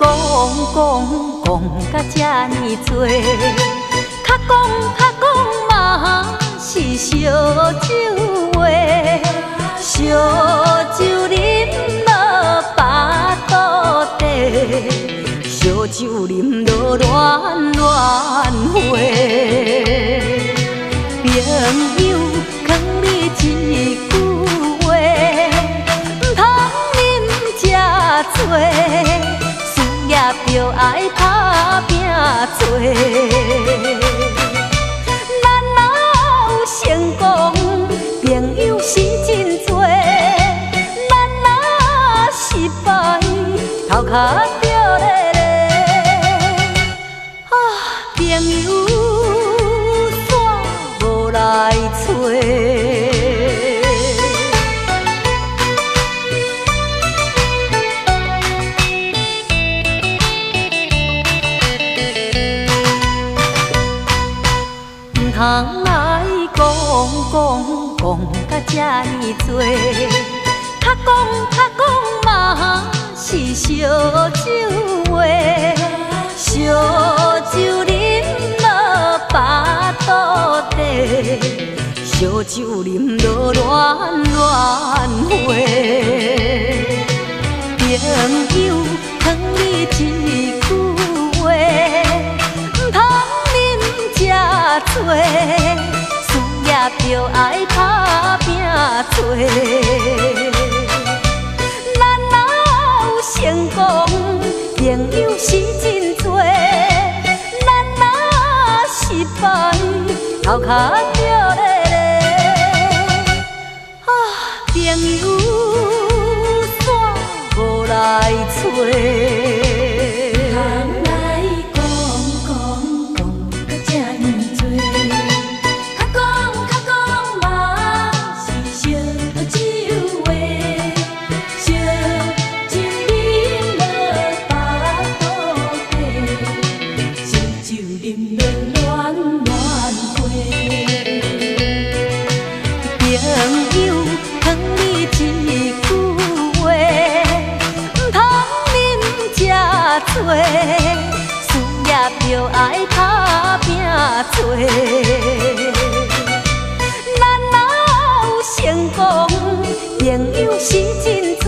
讲甲这呢多，较讲嘛是烧酒话，烧酒啉落巴肚底，烧酒啉落乱花。朋友劝你一句话，唔通啉这多。业着爱打拼做，咱若有成功，朋友是真多；咱若失败，头壳着咧咧。啊，朋友煞无来找。通爱讲甲这呢多，较讲嘛是烧酒话，烧酒啉落巴肚底，烧酒啉落乱花。朋友劝你一句话，唔通啉这多。事业着爱打拼做，咱若有成功，朋友是真多；咱若失败，头壳着咧咧。啊，朋友煞无来找。朋友劝你一句话，唔通啉这多，事业着爱打拼做。咱若有成功，朋友是真多；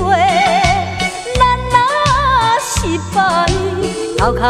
咱若失败，头壳